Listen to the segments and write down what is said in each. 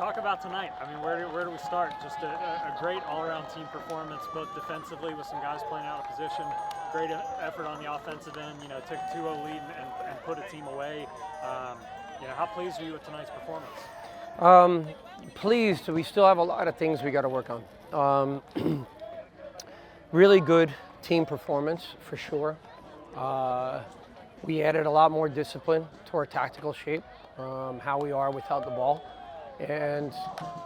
talk about tonight. I mean, where do we start? Just a great all-around team performance, both defensively with some guys playing out of position, great effort on the offensive end. You know, took a 2-0 lead and put a team away. You know, how pleased are you with tonight's performance? Pleased. We still have a lot of things we got to work on. Really good team performance for sure. We added a lot more discipline to our tactical shape, how we are without the ball. And,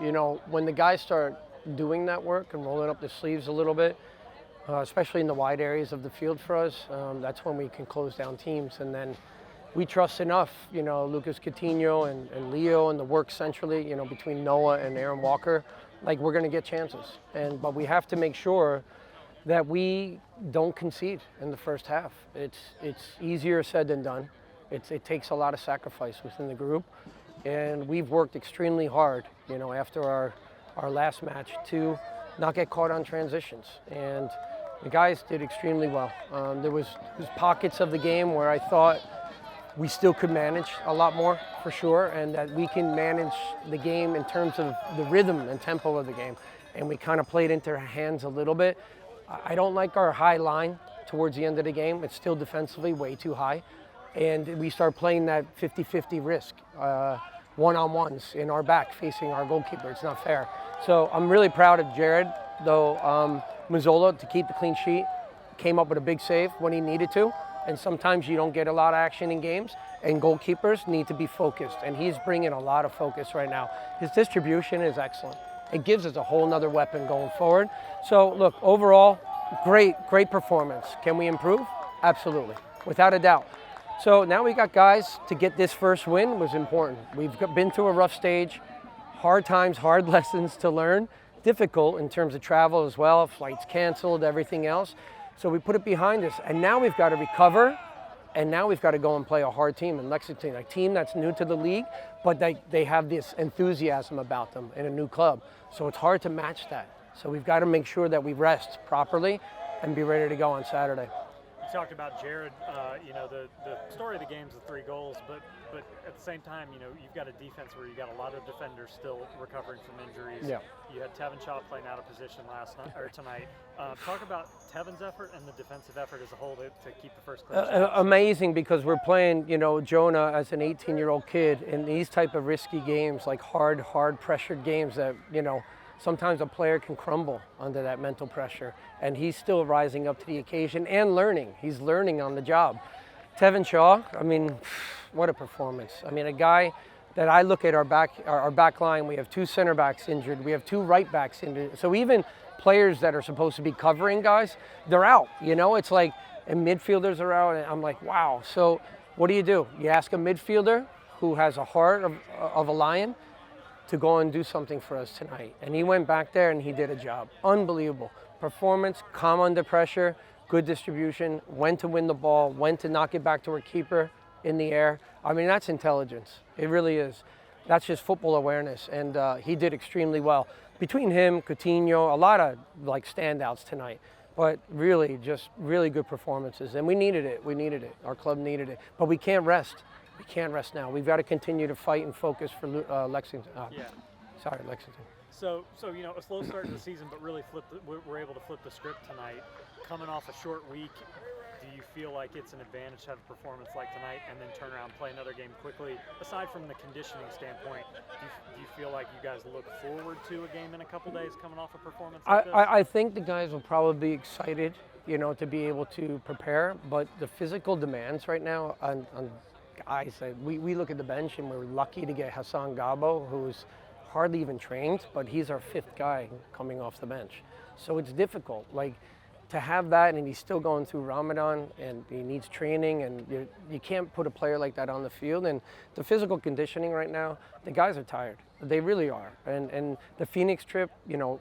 you know, when the guys start doing that work and rolling up the sleeves a little bit, especially in the wide areas of the field for us, that's when we can close down teams. And then we trust enough, you know, Lucas Coutinho and Leo and the work centrally, you know, between Noah and Aaron Walker, like we're going to get chances. But we have to make sure that we don't concede in the first half. It's easier said than done. It takes a lot of sacrifice within the group. And we've worked extremely hard, you know, after our last match to not get caught on transitions. And the guys did extremely well. There was pockets of the game where I thought we still could manage a lot more for sure, and that we can manage the game in terms of the rhythm and tempo of the game. And we kind of played into our hands a little bit. I don't like our high line towards the end of the game. It's still defensively way too high. And we start playing that 50-50 risk, one-on-ones in our back facing our goalkeeper. It's not fair. So I'm really proud of Jared, though, Mazzola, to keep the clean sheet, came up with a big save when he needed to. And sometimes you don't get a lot of action in games, and goalkeepers need to be focused. And he's bringing a lot of focus right now. His distribution is excellent. It gives us a whole nother weapon going forward. So look, overall, great performance. Can we improve? Absolutely, without a doubt. So now we got guys to get this first win was important. We've been through a rough stage, hard times, hard lessons to learn, difficult in terms of travel as well, flights canceled, everything else. So we put it behind us, and now we've got to recover, and now we've got to go and play a hard team in Lexington, a team that's new to the league, but they have this enthusiasm about them in a new club. So it's hard to match that. So we've got to make sure that we rest properly and be ready to go on Saturday. You talked about Jared, you know, the story of the game is the 3 goals, but at the same time, you know, you've got a defense where you got a lot of defenders still recovering from injuries. Yeah. You had Tevin Shaw playing out of position tonight. Talk about Tevin's effort and the defensive effort as a whole to keep the first clean sheet. Amazing, because we're playing, you know, Jonah as an 18-year-old kid in these type of risky games, like hard pressured games that, you know, sometimes a player can crumble under that mental pressure, and he's still rising up to the occasion and learning. He's learning on the job. Tevin Shaw, I mean, what a performance. I mean, a guy that I look at our back line, we have 2 center backs injured, we have 2 right backs injured. So even players that are supposed to be covering guys, they're out, you know? It's like, and midfielders are out, and I'm like, wow. So what do? You ask a midfielder who has a heart of a lion to go and do something for us tonight. And he went back there and he did a job. Unbelievable. Performance, calm under pressure, good distribution, when to win the ball, when to knock it back to our keeper in the air. I mean, that's intelligence. It really is. That's just football awareness, and he did extremely well. Between him, Coutinho, a lot of like standouts tonight, but really just really good performances. And we needed it. Our club needed it. But we can't rest. We can't rest now. We've got to continue to fight and focus for Lexington. Lexington. So you know, a slow start to the season, but really we're able to flip the script tonight. Coming off a short week, do you feel like it's an advantage to have a performance like tonight and then turn around and play another game quickly? Aside from the conditioning standpoint, do you feel like you guys look forward to a game in a couple days coming off a performance like this? I think the guys will probably be excited, you know, to be able to prepare, but the physical demands right now on guys, we look at the bench and we're lucky to get Hassan Gabo, who's hardly even trained, but he's our 5th guy coming off the bench. So it's difficult, like, to have that, and he's still going through Ramadan and he needs training, and you can't put a player like that on the field. And the physical conditioning right now, the guys are tired. They really are. And the Phoenix trip, you know,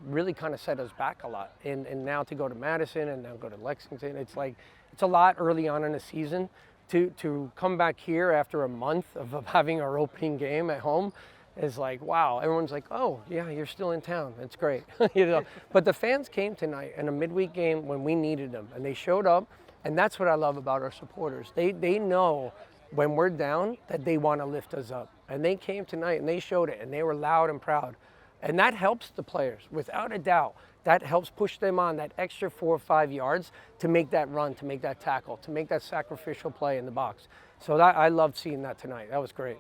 really kind of set us back a lot. And now to go to Madison and now go to Lexington, it's like, it's a lot early on in the season. To come back here after a month of having our opening game at home is like, wow. Everyone's like, oh, yeah, you're still in town. It's great. You know. But the fans came tonight in a midweek game when we needed them, and they showed up, and that's what I love about our supporters. They know when we're down that they want to lift us up. And they came tonight and they showed it, and they were loud and proud. And that helps the players, without a doubt. That helps push them on that extra 4 or 5 yards to make that run, to make that tackle, to make that sacrificial play in the box. So I loved seeing that tonight. That was great.